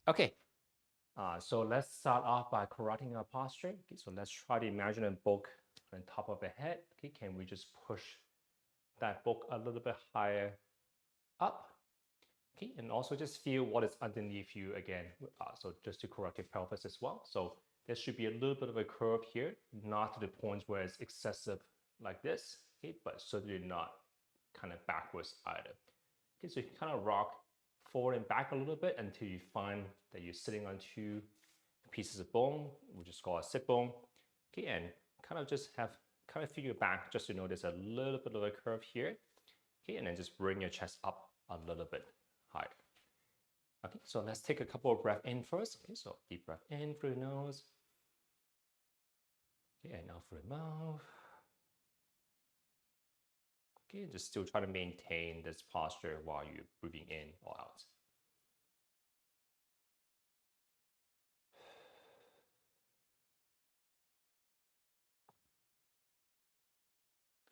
Okay, so let's start off by correcting our posture. Okay, so let's try to imagine a book on top of the head. Okay, can we just push that book a little bit higher up? Okay, and also just feel what is underneath you again. So just to correct your pelvis as well. So there should be a little bit of a curve here, not to the point where it's excessive like this, okay, but certainly not kind of backwards either. Okay, so you can kind of rock forward and back a little bit until you find that you're sitting on two pieces of bone, which is called a sit bone. Okay, and kind of just have kind of feel your back just to notice a little bit of a curve here. Okay, and then just bring your chest up a little bit higher. Okay, so let's take a couple of breaths in first. Okay, so deep breath in through the nose. Okay, and out through the mouth. Okay, just still try to maintain this posture while you're breathing in or out.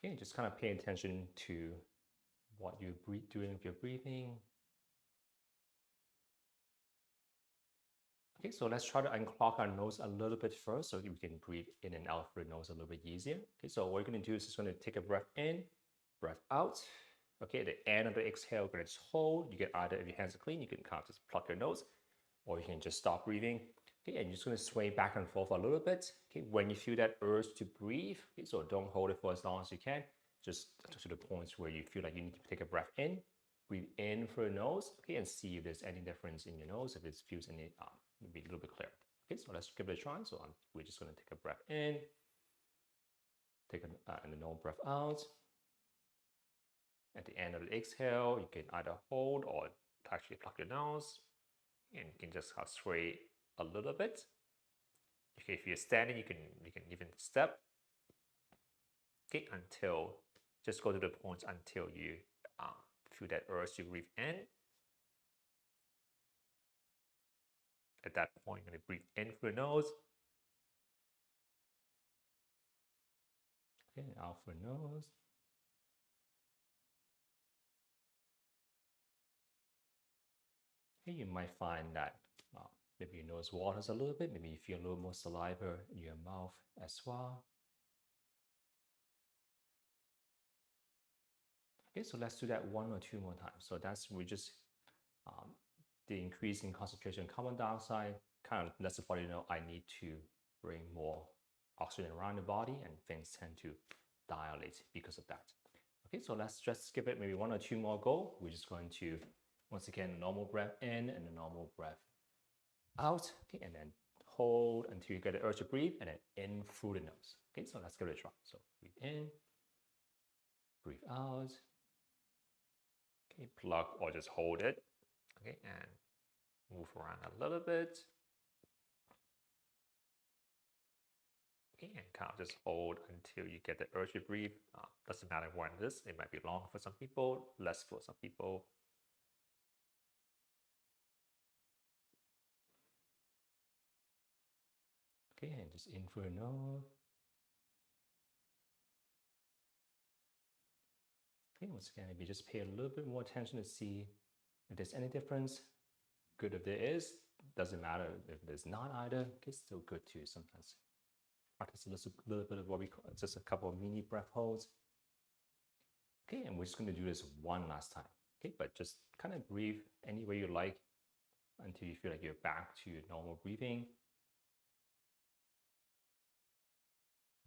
Okay, just kind of pay attention to what you're doing with your breathing. Okay, so let's try to unclog our nose a little bit first so we can breathe in and out through the nose a little bit easier. Okay, so what we're going to do is just going to take a breath in, breath out. Okay, at the end of the exhale, we're going to just hold. You can either, if your hands are clean, you can kind of just plug your nose, or you can just stop breathing. Okay, and you're just going to sway back and forth a little bit. Okay, when you feel that urge to breathe, okay, so don't hold it for as long as you can. Just to the points where you feel like you need to take a breath in, breathe in through the nose, okay, and see if there's any difference in your nose, if it feels any, be a little bit clearer. Okay, so let's give it a try. So we're just going to take a breath in, take and a normal breath out. At the end of the exhale, you can either hold or actually plug your nose, and you can just sway a little bit. Okay, if you're standing, you can even step. Okay, until just go to the point until you feel that urge to breathe in. At that point, you're going to breathe in through the nose. Okay, out through the nose. Okay, you might find that maybe your nose waters a little bit. Maybe you feel a little more saliva in your mouth as well. Okay, so let's do that one or two more times. So that's we just the increase in concentration of carbon dioxide kind of lets the body know I need to bring more oxygen around the body, and things tend to dilate because of that. Okay, so let's just give it maybe one or two more go. We're just going to, once again, a normal breath in and a normal breath out. Okay, and then hold until you get the urge to breathe, and then in through the nose. Okay, so let's give it a try. So breathe in, breathe out. Okay, plug or just hold it. Okay, and move around a little bit. Okay, and kind of just hold until you get the urge to breathe. Doesn't matter when it is. It might be long for some people, less for some people. Okay, and just in through the nose. Okay, once again, maybe just pay a little bit more attention to see if there's any difference. Good if there is. Doesn't matter if there's not either. Okay, still good too sometimes. Practice a little bit of what we call just a couple of mini breath holds. Okay, and we're just going to do this one last time. Okay, but just kind of breathe any way you like until you feel like you're back to your normal breathing.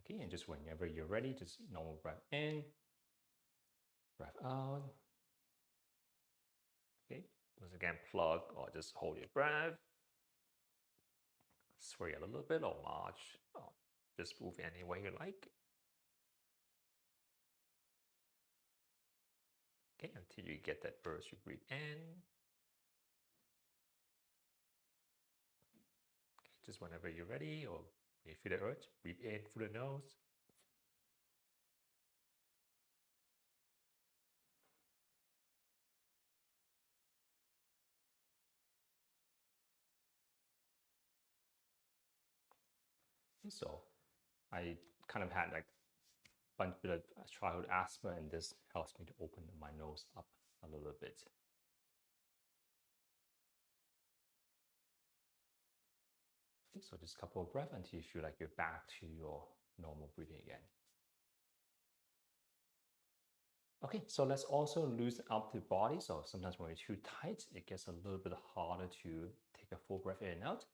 Okay, and just whenever you're ready, just normal breath in, breath out. Okay, once again, plug or just hold your breath. Sway a little bit or march, or just move any way you like. Okay, until you get that urge to breathe in. Just whenever you're ready, or you feel the urge, breathe in through the nose. So I kind of had like a bunch of childhood asthma, and this helps me to open my nose up a little bit. Okay, so just a couple of breaths until you feel like you're back to your normal breathing again. Okay, so let's also loosen up the body. So sometimes when we're too tight, it gets a little bit harder to take a full breath in and out.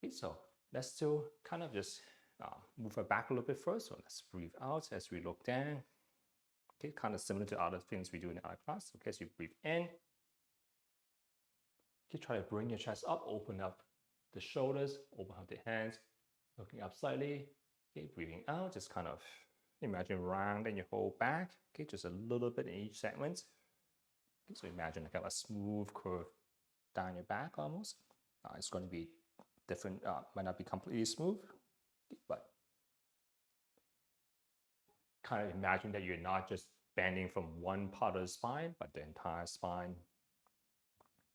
Okay, so let's still kind of just move our back a little bit first. So let's breathe out as we look down. Okay, kind of similar to other things we do in our class. Okay, so you breathe in. Okay, try to bring your chest up, open up the shoulders, open up the hands, looking up slightly. Okay, breathing out, just kind of imagine rounding your whole back. Okay, just a little bit in each segment. Okay, so imagine like a smooth curve down your back almost. It's going to be different, might not be completely smooth, but kind of imagine that you're not just bending from one part of the spine, but the entire spine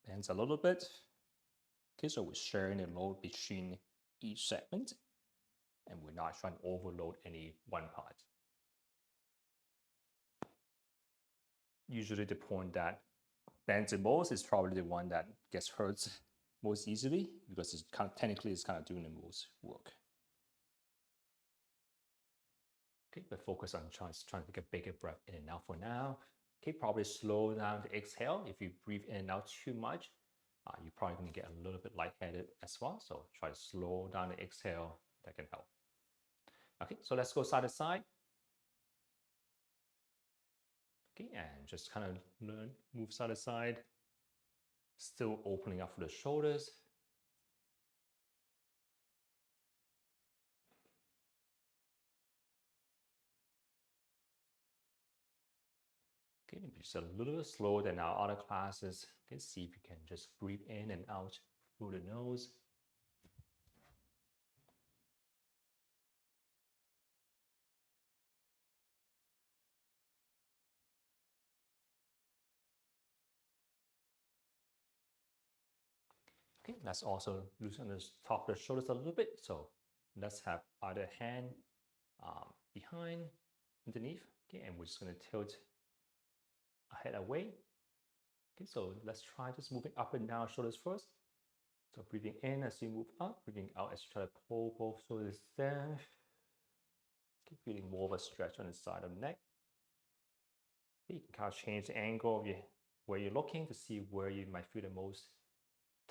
bends a little bit. Okay, so we're sharing the load between each segment, and we're not trying to overload any one part. Usually the point that bends the most is probably the one that gets hurt most easily, because it's kind of technically it's kind of doing the most work. Okay, but focus on trying to take a bigger breath in and out for now. Okay, probably slow down the exhale. If you breathe in and out too much, you're probably going to get a little bit lightheaded as well. So try to slow down the exhale. That can help. Okay, so let's go side to side. Okay, and just kind of move side to side. Still opening up for the shoulders. Okay, maybe just a little bit slower than our other classes. Okay, see if you can just breathe in and out through the nose. Okay, let's also loosen the top of the shoulders a little bit. So let's have either hand behind, underneath. Okay, and we're just going to tilt our head away. Okay, so let's try just moving up and down shoulders first. So breathing in as you move up, breathing out as you try to pull both shoulders down. Keep feeling more of a stretch on the side of the neck. You can kind of change the angle of where you're looking to see where you might feel the most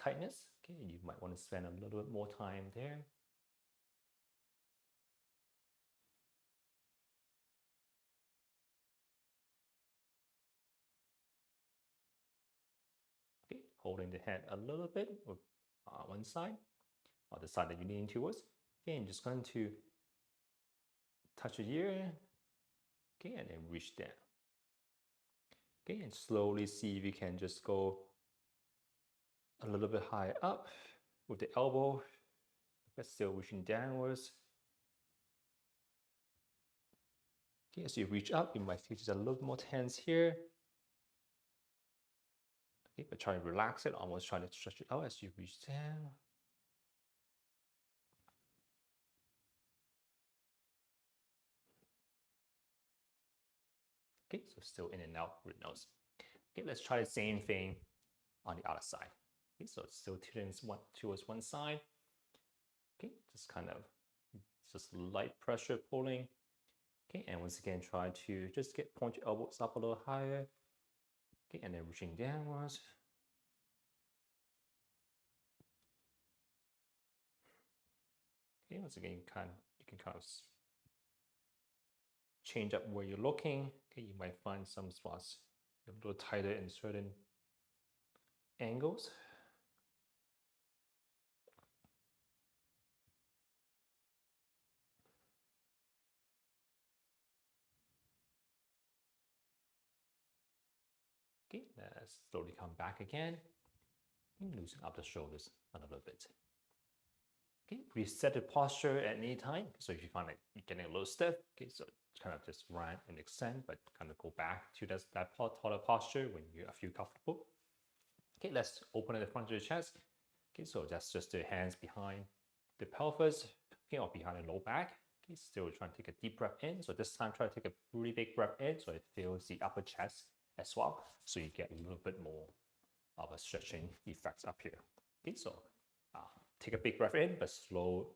tightness. Okay, you might want to spend a little bit more time there. Okay, holding the head a little bit with one side, or the side that you're leaning towards. Okay, and just going to touch your ear. Okay, and then reach down. Okay, and slowly see if you can just go a little bit higher up with the elbow, but still reaching downwards. Okay, as you reach up, you might feel just a little more tense here. Okay, but try to relax it, almost try to stretch it out as you reach down. Okay, so still in and out with nose. Okay, let's try the same thing on the other side. Okay, so it's still tilting towards one side. Okay, just kind of just light pressure pulling. Okay, and once again, try to just point your elbows up a little higher. Okay, and then reaching downwards. Okay, once again, you can kind of change up where you're looking. Okay, you might find some spots a little tighter in certain angles. Okay, let's slowly come back again and loosen up the shoulders a little bit. Okay, reset the posture at any time. So if you find like you're getting a little stiff, okay, so kind of just round and extend, but kind of go back to that taller posture when you feel comfortable. Okay, let's open at the front of the chest. Okay, so that's just the hands behind the pelvis, okay, or behind the low back. Okay, still trying to take a deep breath in. So this time try to take a really big breath in so it fills the upper chest as well. So you get a little bit more of a stretching effects up here. Okay, so take a big breath in, but slow.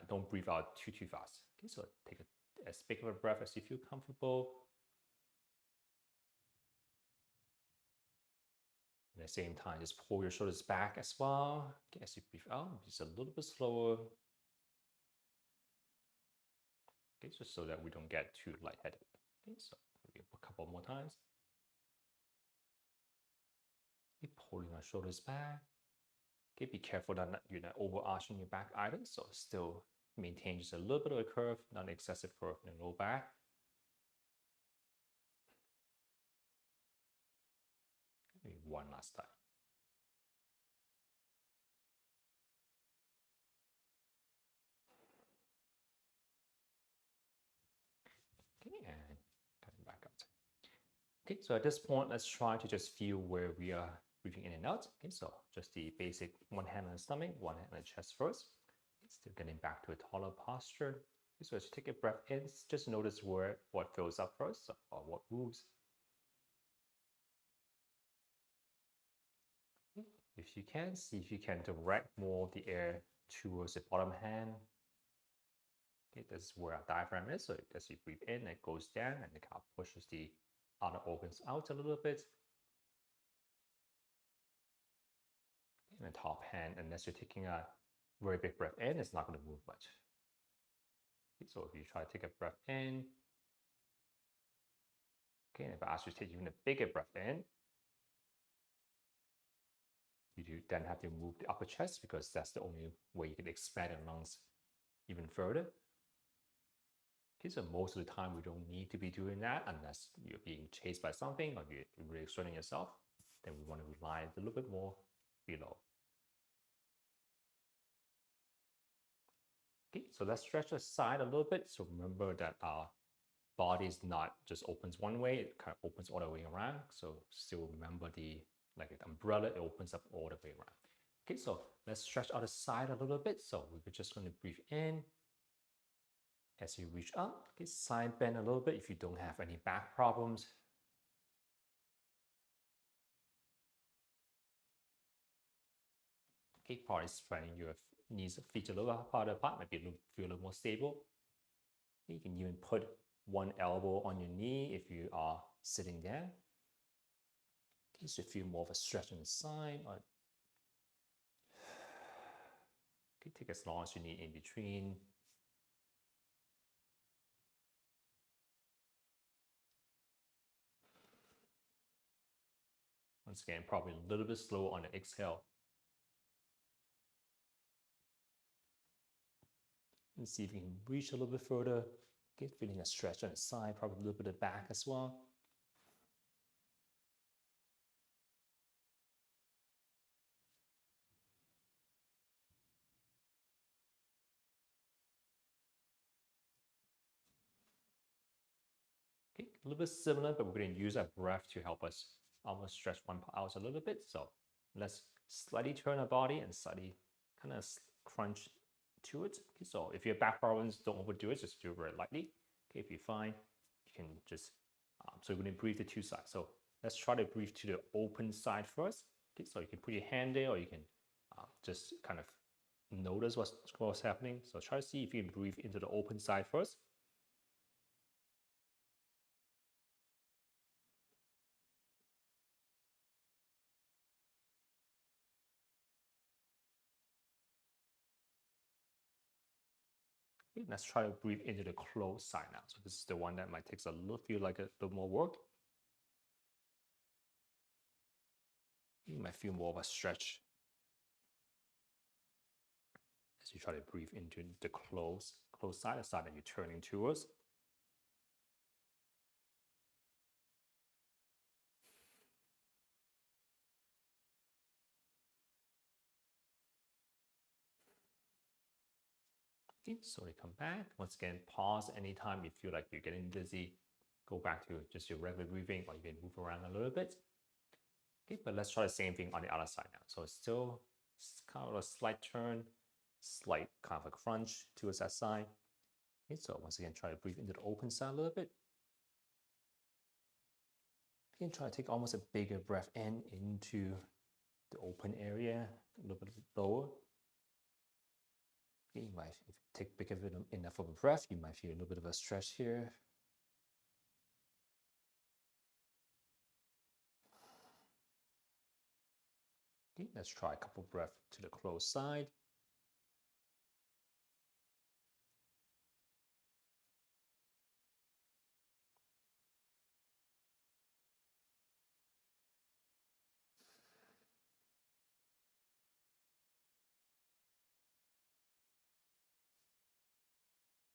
Don't breathe out too fast. Okay, so take as big of a breath as you feel comfortable. At the same time, just pull your shoulders back as well. Okay, as you breathe out, just a little bit slower. Okay, just so that we don't get too lightheaded. Okay, so a couple more times. Keep pulling our shoulders back. Okay, be careful that you're not overarching your back either. So still maintain just a little bit of a curve, not an excessive curve in the low back. Maybe one last time. Okay, and coming back out. Okay, so at this point, let's try to just feel where we are breathing in and out. Okay, so just the basic one hand on the stomach, one hand on the chest first. Still getting back to a taller posture. Okay, so as you take a breath in, just notice what fills up first or what moves. If you can, see if you can direct more of the air towards the bottom hand. Okay, this is where our diaphragm is. So as you breathe in, it goes down and it kind of pushes the other organs out a little bit. And the top hand, unless you're taking a very big breath in, it's not going to move much. Okay, so if you try to take a breath in, okay, and if I ask you to take even a bigger breath in, you do then have to move the upper chest because that's the only way you can expand the lungs even further. Okay, so most of the time we don't need to be doing that unless you're being chased by something or you're really exerting yourself. Then we want to rely a little bit more below. Okay, so let's stretch the side a little bit. So remember that our body is not just opens one way, it kind of opens all the way around. So still remember like an umbrella, it opens up all the way around. Okay, so let's stretch out the side a little bit. So we're just going to breathe in. As you reach up, okay, side bend a little bit if you don't have any back problems. Okay, part is finding your knees, feet a little farther apart, maybe feel a little more stable. You can even put one elbow on your knee if you are sitting down. Okay, so feel more of a stretch on the side. Okay, take as long as you need in between. Once again, probably a little bit slow on the exhale. And see if you can reach a little bit further. Okay, feeling a stretch on the side, probably a little bit of the back as well. Okay, a little bit similar, but we're going to use our breath to help us almost stretch one part out a little bit. So let's slightly turn our body and slightly kind of crunch to it. Okay, so if you have back problems, don't overdo it, just do it very lightly. Okay, if you're fine, you can just, so we're going to breathe to two sides. So let's try to breathe to the open side first. Okay, so you can put your hand there or you can just kind of notice what's happening. So try to see if you can breathe into the open side first. Okay, let's try to breathe into the closed side now. So this is the one that might take feel like a little more work. You might feel more of a stretch as you try to breathe into the closed side, the side that you're turning towards. Okay, slowly come back. Once again, pause anytime you feel like you're getting dizzy. Go back to just your regular breathing, or you can move around a little bit. Okay, but let's try the same thing on the other side now. So it's still kind of a slight turn, slight kind of a crunch towards that side. Okay, so once again, try to breathe into the open side a little bit. You can try to take almost a bigger breath in into the open area, a little bit lower. Okay, you might, if you take big enough of a breath, you might feel a little bit of a stretch here. Okay, let's try a couple breaths to the closed side.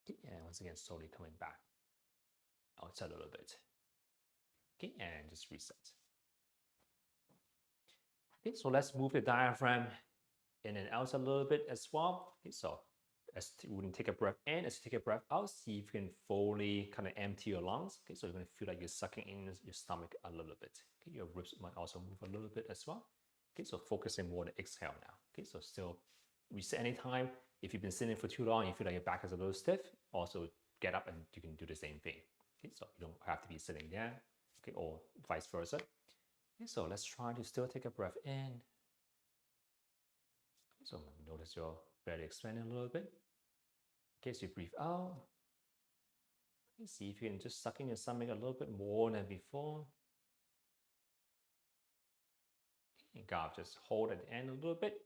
Okay, and once again, slowly coming back outside a little bit. Okay, and just reset. Okay, so let's move the diaphragm in and out a little bit as well. Okay, so as we're going to take a breath in, as you take a breath out, see if you can fully kind of empty your lungs. Okay, so you're going to feel like you're sucking in your stomach a little bit. Okay, your ribs might also move a little bit as well. Okay, so focusing more on the exhale now. Okay, so still reset anytime. If you've been sitting for too long, you feel like your back is a little stiff, also get up and you can do the same thing. Okay, so you don't have to be sitting down, okay, or vice versa. Okay, so let's try to still take a breath in. So notice your belly expanding a little bit. Okay, so you breathe out. Okay, see if you can just suck in your stomach a little bit more than before. And God, just hold at the end a little bit.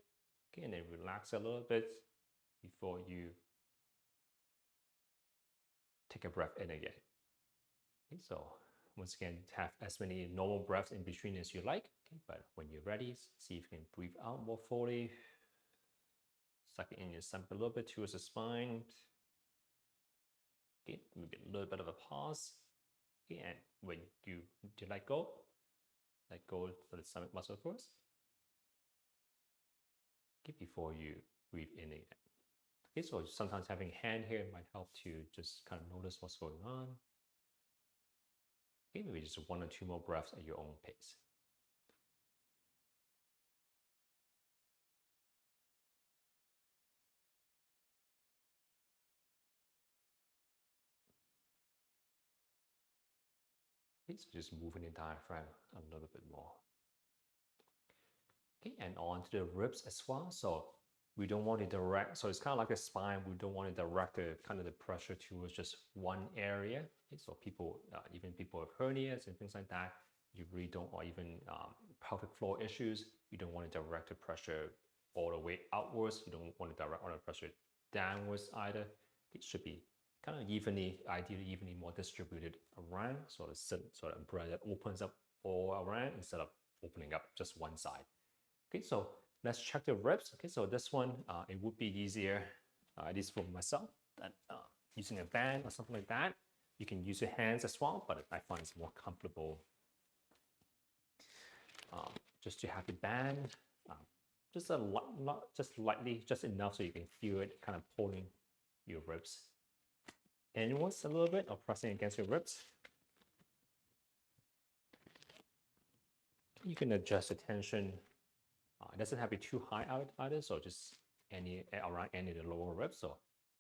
Okay, and then relax a little bit before you take a breath in again. Okay, so once again, have as many normal breaths in between as you like. Okay, but when you're ready, see if you can breathe out more fully. Suck in your stomach a little bit towards the spine. Okay, maybe a little bit of a pause. Okay, and when you let go for the stomach muscle first. Okay, before you breathe in again. Okay, so sometimes having a hand here might help to just kind of notice what's going on. Okay, maybe just one or two more breaths at your own pace. Okay, so just moving the diaphragm a little bit more. Okay, and on to the ribs as well. So we don't want to direct, so it's kind of like a spine. We don't want to direct the kind of the pressure towards just one area. Okay, so people, even people with hernias and things like that, you really don't, or even pelvic floor issues, you don't want to direct the pressure all the way outwards. You don't want to direct all the pressure downwards either. It should be kind of evenly, ideally evenly more distributed around. So the sort of umbrella that opens up all around instead of opening up just one side. Okay, so let's check the ribs. Okay, so this one, it would be easier, at least for myself, that using a band or something like that. You can use your hands as well, but I find it's more comfortable just to have the band, just a lot, not just lightly, just enough so you can feel it kind of pulling your ribs inwards a little bit or pressing against your ribs. You can adjust the tension. It doesn't have to be too high out either, so just around any of the lower ribs, so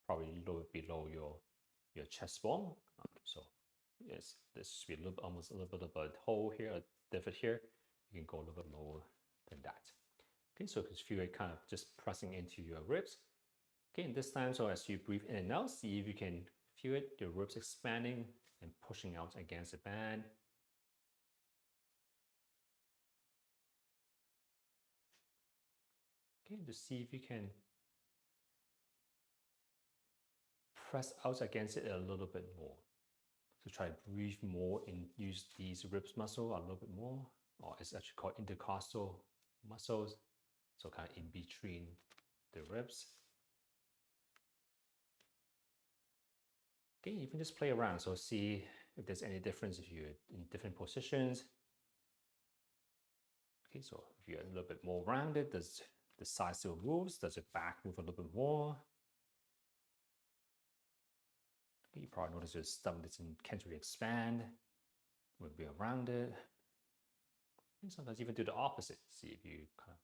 probably a little bit below your chest bone. So yes, this should be a little, almost a little bit of a hole here, a divot here. You can go a little bit lower than that. Okay, so you can feel it kind of just pressing into your ribs. Okay, and this time, so as you breathe in and out, see if you can feel it, your ribs expanding and pushing out against the band. Okay, just see if you can press out against it a little bit more. So try to breathe more and use these ribs muscle a little bit more, or it's actually called intercostal muscles. So kind of in between the ribs. Okay, you can just play around. So see if there's any difference if you're in different positions. Okay, so if you're a little bit more rounded, does the side still moves? Does your back move a little bit more? Okay, you probably notice your stomach can't really expand. Will be around it. And sometimes even do the opposite. See if you kind of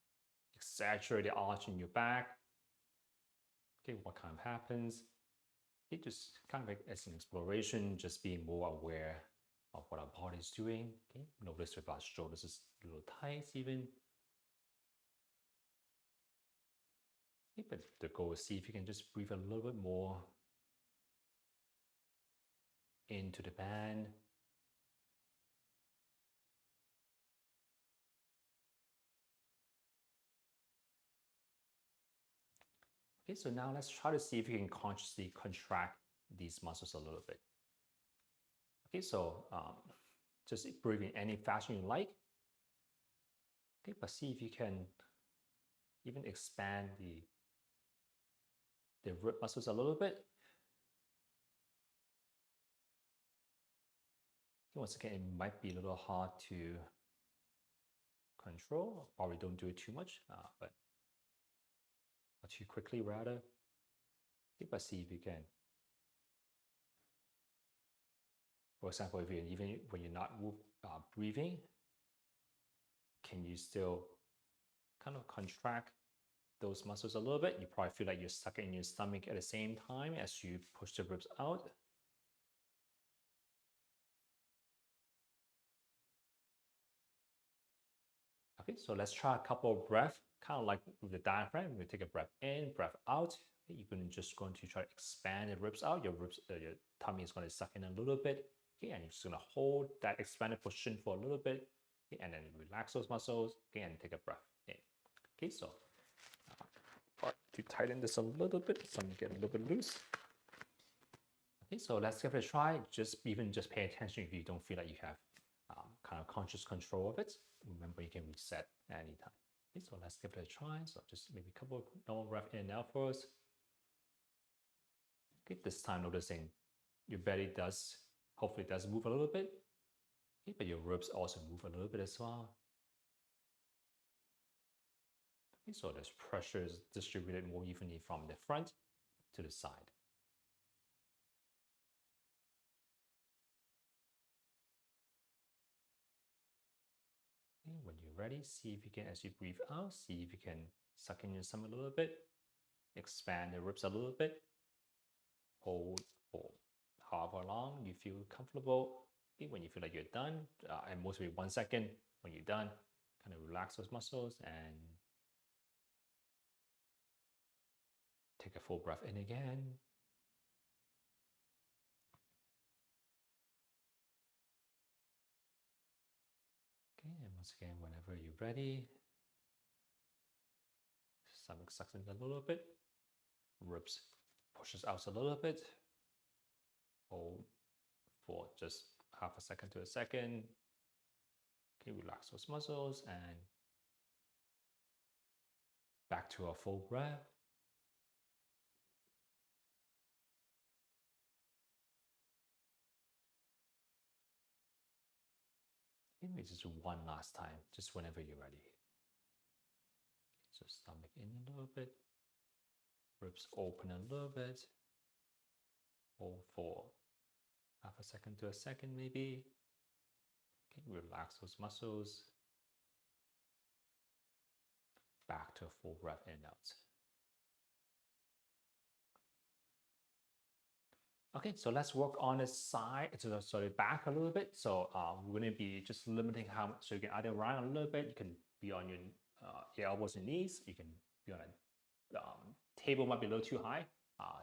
exaggerate the arch in your back. Okay, what kind of happens? It just kind of like as an exploration, just being more aware of what our body is doing. Okay, notice if our shoulders is a little tight even. Okay, but the goal is see if you can just breathe a little bit more into the band. Okay, so now let's try to see if you can consciously contract these muscles a little bit. Okay, so just breathe in any fashion you like. Okay, but see if you can even expand the rib muscles a little bit. Okay, once again, it might be a little hard to control. Probably don't do it too much, but or too quickly rather. Okay, but see if you can. For example, if you even when you're not breathing, can you still kind of contract those muscles a little bit? You probably feel like you're stuck in your stomach at the same time as you push the ribs out. Okay, so let's try a couple of breaths, kind of like with the diaphragm. We take a breath in, breath out. Okay, you're just going to try to expand the ribs out. Your ribs, your tummy is going to suck in a little bit. Okay, and you're just going to hold that expanded position for a little bit. Okay, and then relax those muscles. Okay, and take a breath in. Okay, so to tighten this a little bit, so I'm get a little bit loose. Okay, so let's give it a try. Just pay attention if you don't feel like you have kind of conscious control of it. Remember, you can reset at any time. Okay, so let's give it a try. So just maybe a couple of normal breath in and out first. Okay, this time noticing your belly hopefully does move a little bit. Okay, but your ribs also move a little bit as well. Okay, so this pressure is distributed more evenly from the front to the side. Okay, when you're ready, see if you can, as you breathe out, see if you can suck in your stomach a little bit, expand the ribs a little bit, hold for however long you feel comfortable. Okay, when you feel like you're done, and mostly 1 second, when you're done, kind of relax those muscles and take a full breath in again. Okay, and once again, whenever you're ready, stomach sucks in a little bit, ribs pushes out a little bit, hold for just half a second to a second. Okay, relax those muscles and back to a full breath. Maybe just one last time, just whenever you're ready. So stomach in a little bit, ribs open a little bit, hold for half a second to a second maybe. Okay, relax those muscles. Back to a full breath in and out. Okay, so let's work on the side, so the back a little bit. So we're going to be just limiting how much. So you can either round a little bit, you can be on your elbows and knees, you can be on a table, might be a little too high.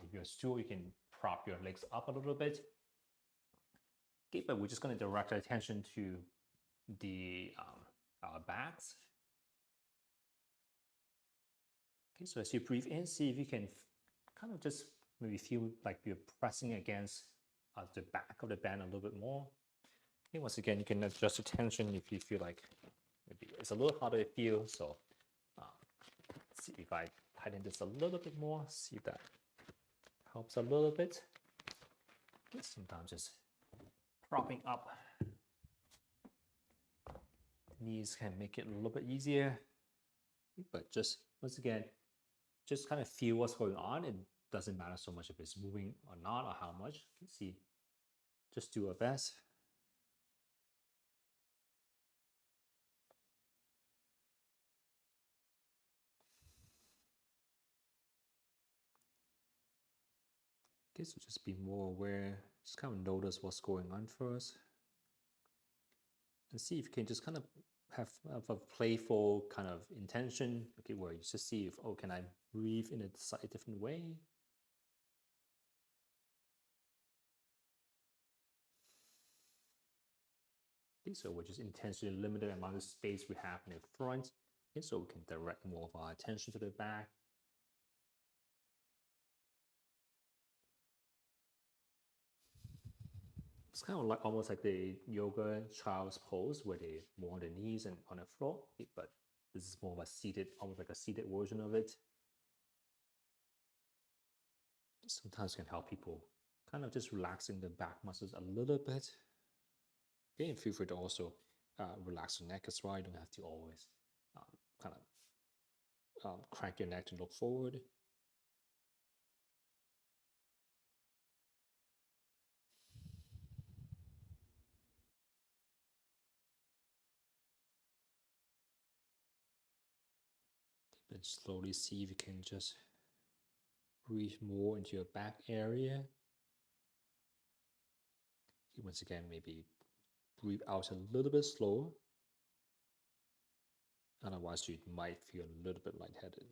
If you're a stool, you can prop your legs up a little bit. Okay, but we're just going to direct our attention to the backs. Okay, so as you breathe in, see if you can kind of just maybe feel like you're pressing against the back of the band a little bit more. Okay, once again, you can adjust the tension if you feel like maybe it's a little harder to feel. So let's see if I tighten this a little bit more, see if that helps a little bit. Sometimes just propping up knees can make it a little bit easier. But just once again, just kind of feel what's going on. It doesn't matter so much if it's moving or not or how much. You can see, just do our best. Okay, so just be more aware, just kind of notice what's going on first. And see if you can just kind of have a playful kind of intention, okay, where you just see if, oh, can I breathe in a slightly different way? Okay, so we're just intentionally limited the amount of space we have in the front, okay, so we can direct more of our attention to the back. It's kind of like almost like the yoga child's pose where they more on the knees and on the floor, okay, but this is more of a seated, almost like a seated version of it. Sometimes can help people kind of just relaxing the back muscles a little bit. Okay, and feel free to also relax your neck as well. You don't have to always kind of crank your neck to look forward. And slowly see if you can just breathe more into your back area. Once again, maybe breathe out a little bit slower. Otherwise, you might feel a little bit lightheaded.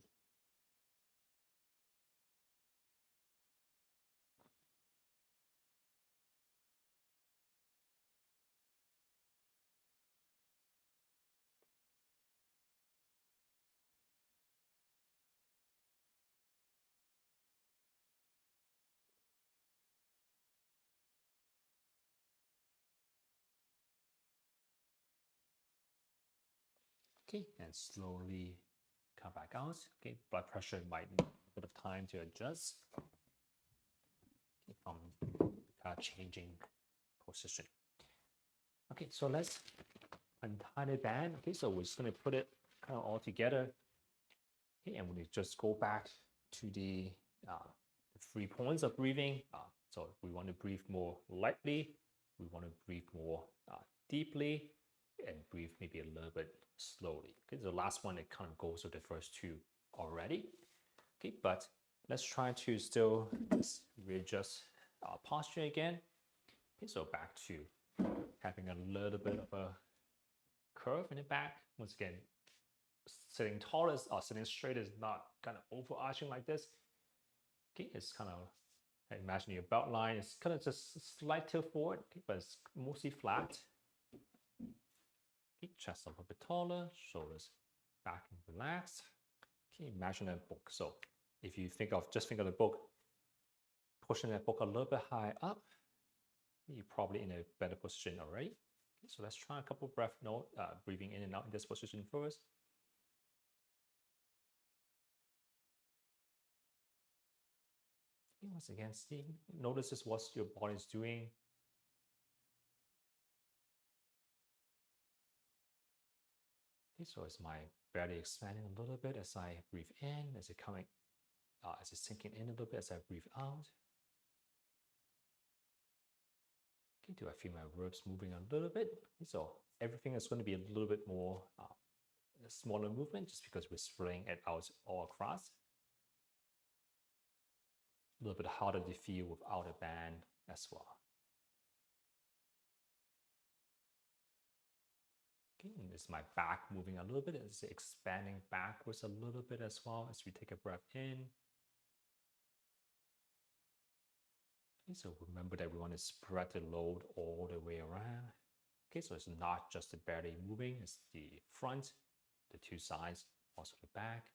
Okay, and slowly come back out. Okay, blood pressure might need a bit of time to adjust. Okay, from changing position. Okay, so let's untie the band. Okay, so we're just gonna put it kind of all together. Okay, and we just go back to the 3 points of breathing. So we want to breathe more lightly. We want to breathe more deeply, and breathe maybe a little bit slowly. Okay, the last one it kind of goes with the first two already. Okay, but let's try to still readjust our posture again. Okay, so back to having a little bit of a curve in the back. Once again, sitting tall is or sitting straight is not kind of overarching like this. Okay, it's kind of imagine your belt line is kind of just slight tilt forward, okay, but it's mostly flat. Okay, chest a little bit taller, shoulders back and relaxed. Okay, imagine a book. So if you think of the book, pushing that book a little bit high up, you're probably in a better position already. Okay, so let's try a couple breath breathing in and out in this position first. Okay, once again, notice what your body is doing. Okay, so is my belly expanding a little bit as I breathe in? Is it coming, is it sinking in a little bit as I breathe out? Okay, do I feel my ribs moving a little bit? Okay, so everything is going to be a little bit more a smaller movement just because we're spreading it out all across. A little bit harder to feel without a band as well. Okay, and is my back moving a little bit? Is it expanding backwards a little bit as well as we take a breath in? Okay, so remember that we want to spread the load all the way around. Okay, so it's not just the belly moving, it's the front, the two sides, also the back.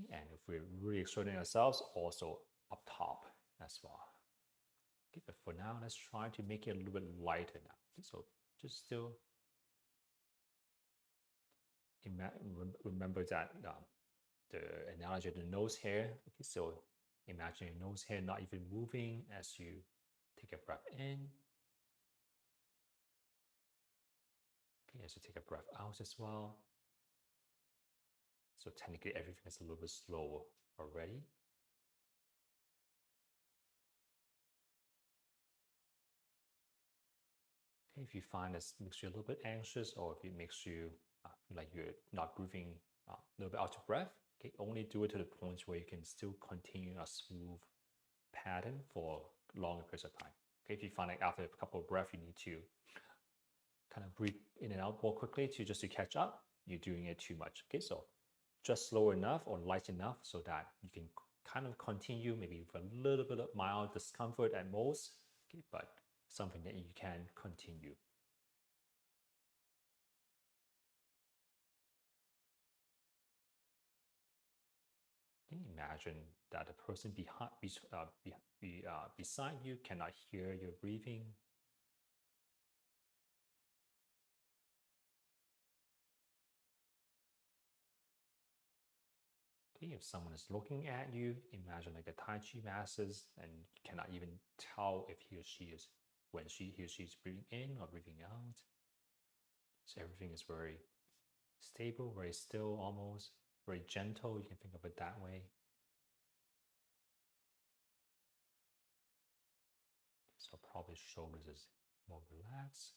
And if we're really exerting ourselves, also up top as well. Okay, but for now, let's try to make it a little bit lighter now. Okay, so just still remember that the analogy of the nose hair. Okay, so imagine your nose hair not even moving as you take a breath in. Okay, as you take a breath out as well. So technically everything is a little bit slower already. Okay, if you find this makes you a little bit anxious, or if it makes you like you're not breathing a little bit out of breath, okay, only do it to the point where you can still continue a smooth pattern for longer periods of time. Okay, if you find like after a couple of breaths you need to kind of breathe in and out more quickly just to catch up, you're doing it too much. Okay, so just slow enough or light enough so that you can kind of continue, maybe with a little bit of mild discomfort at most, okay, but something that you can continue. Can you imagine that the person beside you cannot hear your breathing? Okay, if someone is looking at you, imagine like the Tai Chi masters, and you cannot even tell if he or she is he or she is breathing in or breathing out. So everything is very stable, very still, almost very gentle. You can think of it that way. So probably shoulders is more relaxed.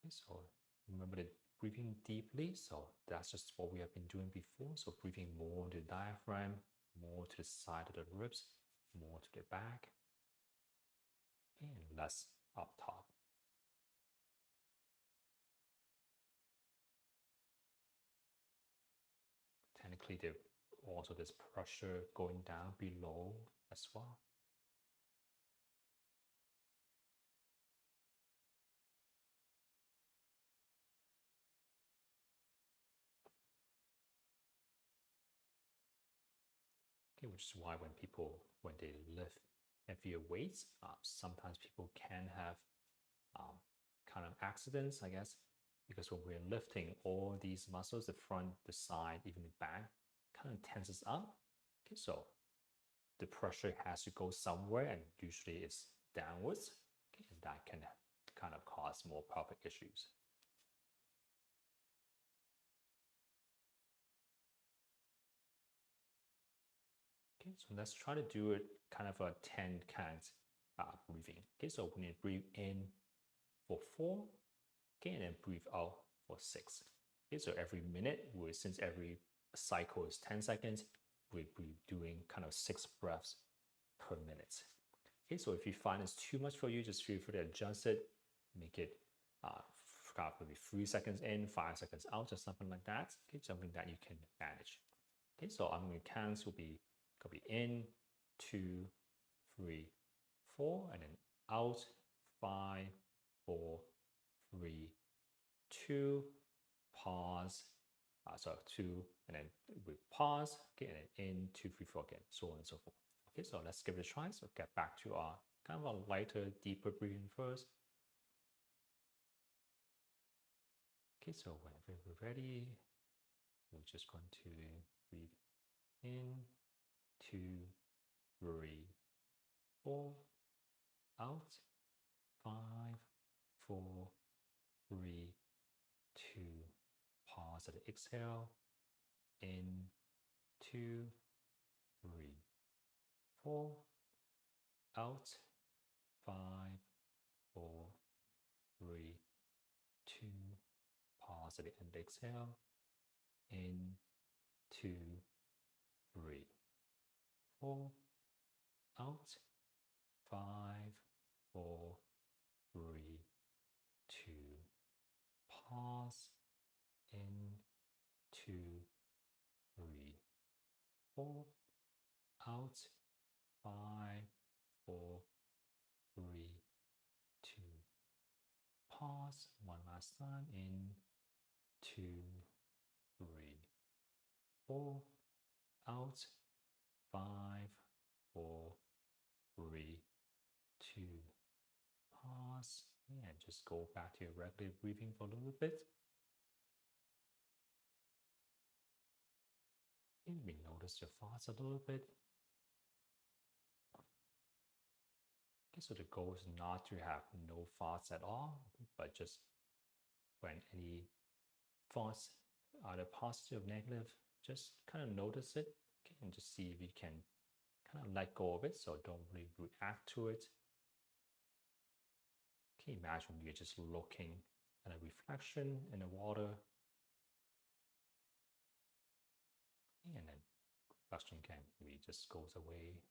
Okay, so remember the breathing deeply. So that's just what we have been doing before. So breathing more to the diaphragm, more to the side of the ribs, more to the back, and less up top. Technically, there also this pressure going down below as well. Okay, which is why when they lift heavier weights, sometimes people can have kind of accidents, I guess, because when we're lifting all these muscles, the front, the side, even the back, kind of tenses up. Okay, so the pressure has to go somewhere, and usually it's downwards. Okay, and that can kind of cause more pelvic issues. Okay, so let's try to do it kind of a 10 count breathing. Okay, so when you breathe in for 4, okay, and then breathe out for 6. Okay, so every minute, since every cycle is 10 seconds, we'll be doing kind of 6 breaths per minute. Okay, so if you find it's too much for you, just feel free to adjust it, make it maybe 3 seconds in, 5 seconds out, or something like that. Okay, something that you can manage. Okay, so I'm going to count will be could be in, 2, 3, 4, and then out, 5, 4, 3, 2, pause. So 2, and then we pause, okay, and then in, 2, 3, 4 again, so on and so forth. Okay, so let's give it a try. So get back to our kind of a lighter, deeper breathing first. Okay, so whenever we're ready, we're just going to breathe in, 2, 3, 4, out, 5, 4, 3, 2, pause at the exhale, in, 2, 3, 4, out, 5, 4, 3, 2, pause at the end, exhale, in, 2, 3, 4, out, 5, 4, 3, 2, pause, in, 2, 3, 4, out, 5, 4, 3, 2, pause. One last time, in, 2, 3, 4, out, 5, 4, 3, 2, pause, and just go back to your regular breathing for a little bit. And we notice your thoughts a little bit. Okay, so the goal is not to have no thoughts at all, but just when any thoughts, either positive or negative, just kind of notice it, okay, and just see if you can kind of let go of it. So don't really react to it. Can you imagine you're just looking at a reflection in the water, and then reflection can really just goes away.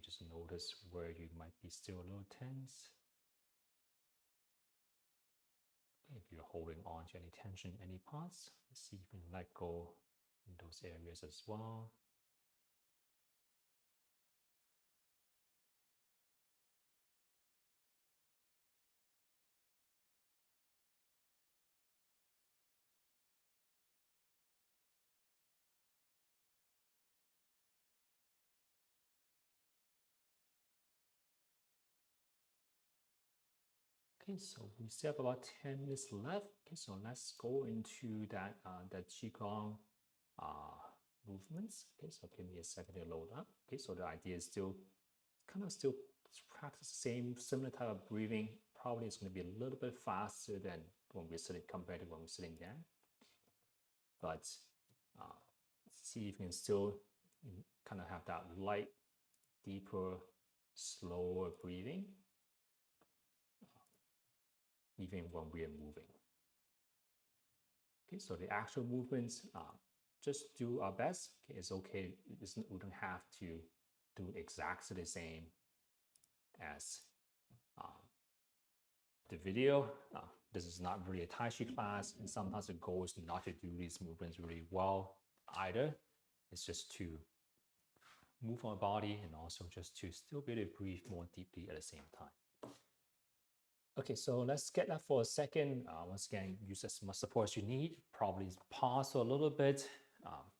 just notice where you might be still a little tense. Okay, if you're holding on to any tension, any parts, see if you can let go in those areas as well. Okay, so we still have about 10 minutes left. Okay, so let's go into that Qigong movements. Okay, so give me a second to load up. Okay, so the idea is still practice the same similar type of breathing. Probably it's going to be a little bit faster than when we're sitting compared to when we're sitting down. But see if you can still kind of have that light, deeper, slower breathing, even when we are moving. Okay, so the actual movements, just do our best. Okay, it's okay. We don't have to do exactly the same as the video. This is not really a Tai Chi class, and sometimes the goal is not to do these movements really well either. It's just to move our body and also just to still be able to breathe more deeply at the same time. Okay, so let's get that for a second. Once again, use as much support as you need. Probably pause for a little bit.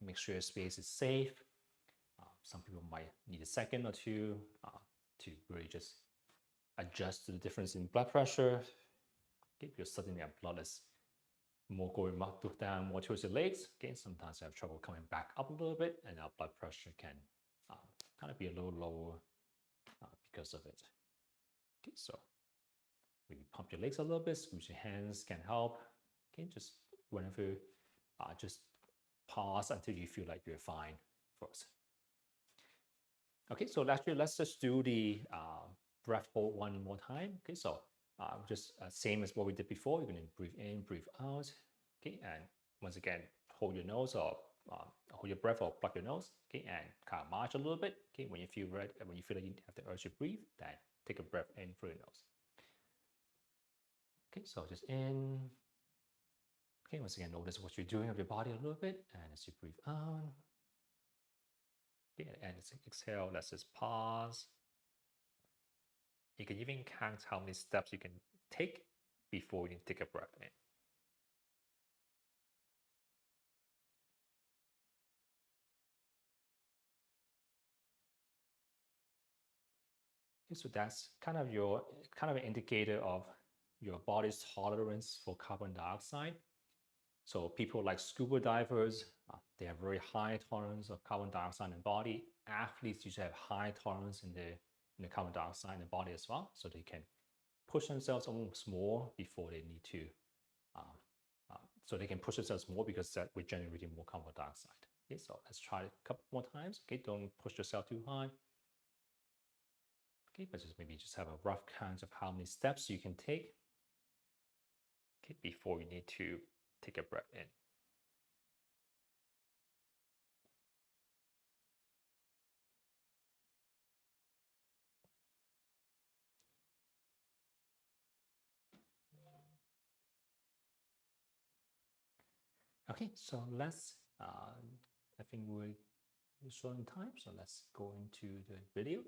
Make sure your space is safe. Some people might need a second or two to really just adjust to the difference in blood pressure. Okay, because suddenly our blood is more going down more towards your legs. Okay, sometimes you have trouble coming back up a little bit, and our blood pressure can kind of be a little lower because of it. Okay, so maybe pump your legs a little bit, squeeze your hands can help. Okay, just whenever, just pause until you feel like you're fine first. Okay, so actually let's just do the breath hold one more time. Okay, so just same as what we did before. You're going to breathe in, breathe out. Okay, and once again, hold your nose or hold your breath or plug your nose. Okay, and kind of march a little bit. Okay, when you feel ready, when you feel like you have the urge to breathe, then take a breath in through your nose. Okay, so just in. Okay, once again, notice what you're doing with your body a little bit, and as you breathe out. Okay, and exhale, let's just pause. You can even count how many steps you can take before you take a breath in. Okay, so that's kind of an indicator of your body's tolerance for carbon dioxide. So people like scuba divers, they have very high tolerance of carbon dioxide in the body. Athletes usually have high tolerance in the carbon dioxide in the body as well, so they can push themselves almost more before they need to. So they can push themselves more because that we're generating more carbon dioxide. Okay, so let's try it a couple more times. Okay, don't push yourself too high. Okay, but just maybe just have a rough count of how many steps you can take. Okay, before you need to take a breath in. Okay, so let's, I think we're short in time, so let's go into the video.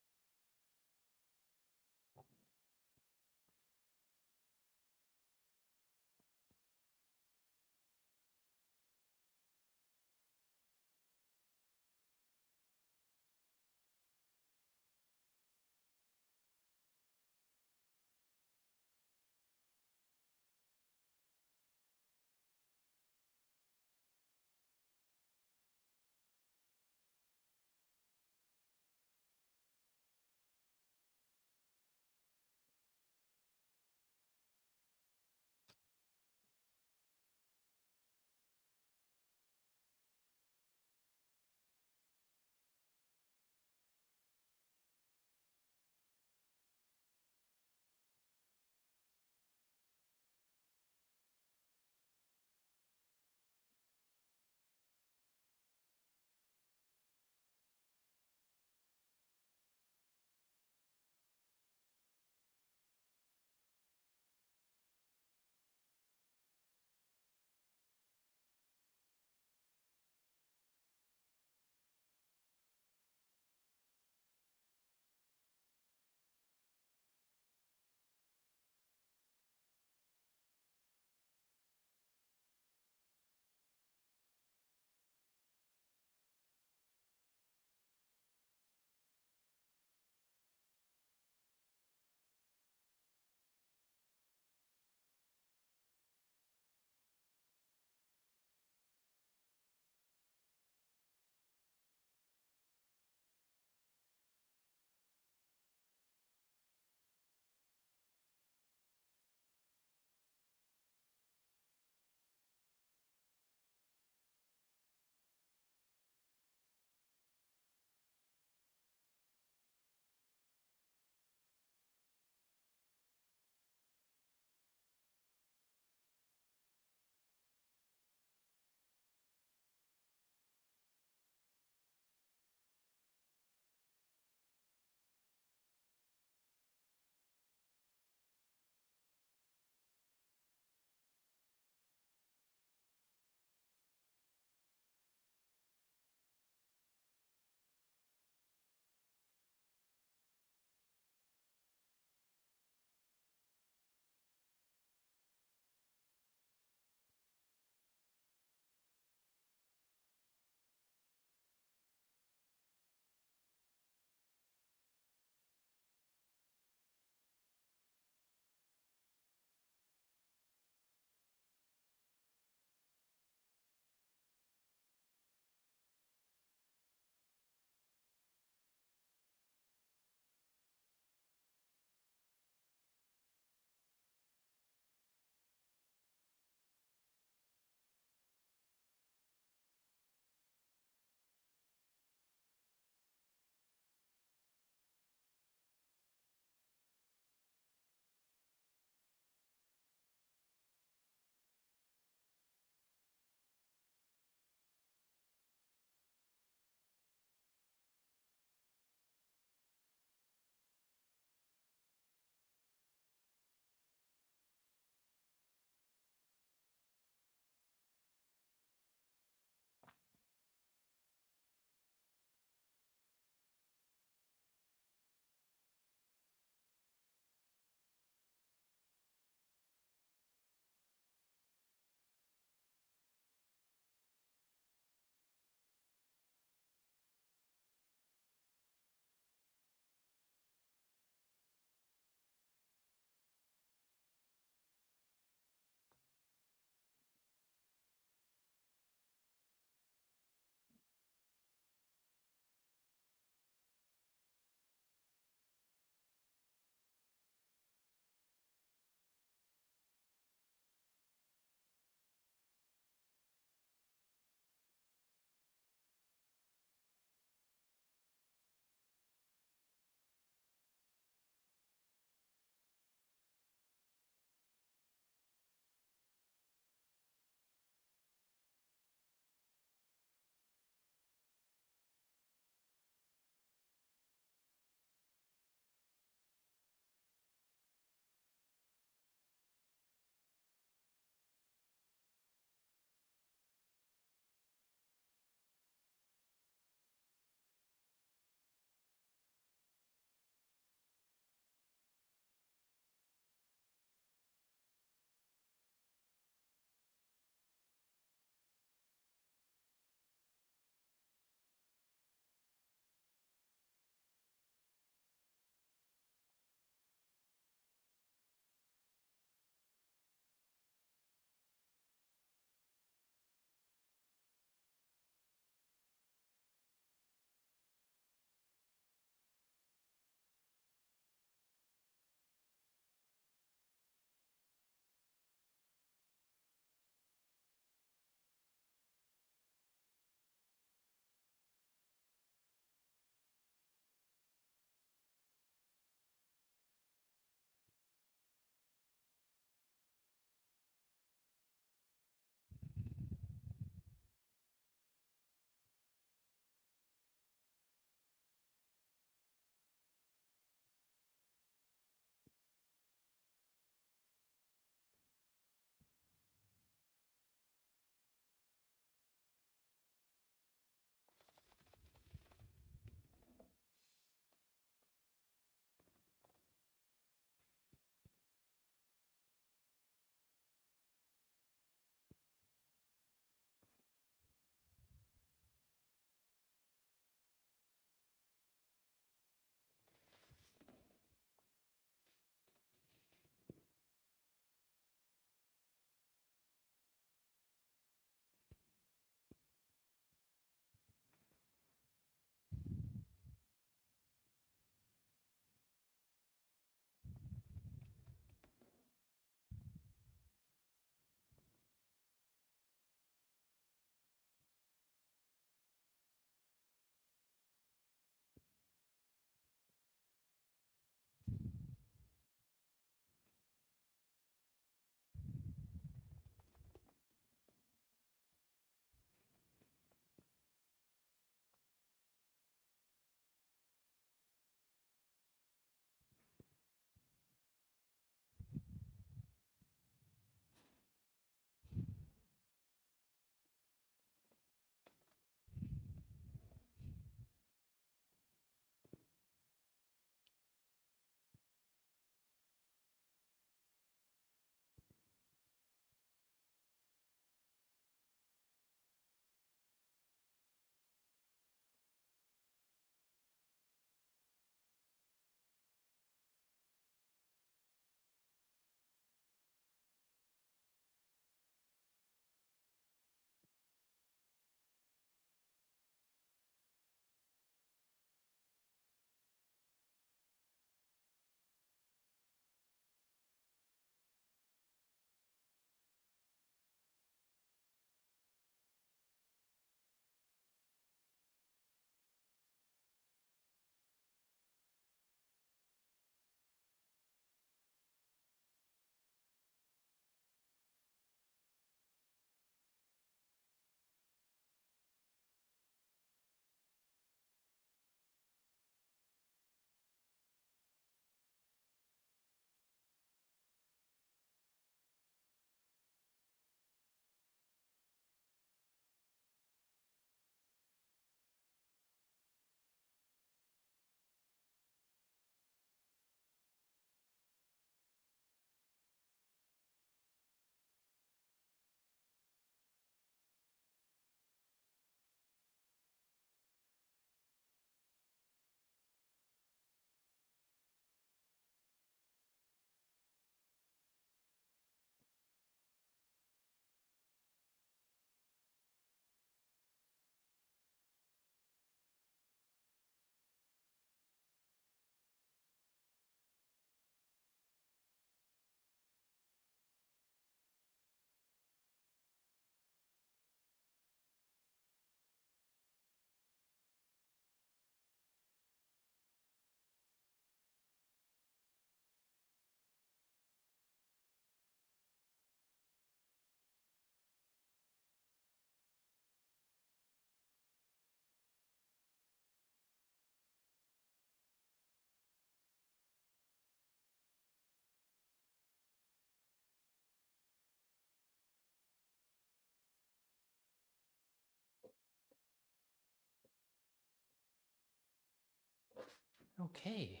Okay.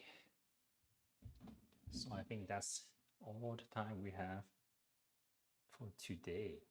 So I think that's all the time we have for today.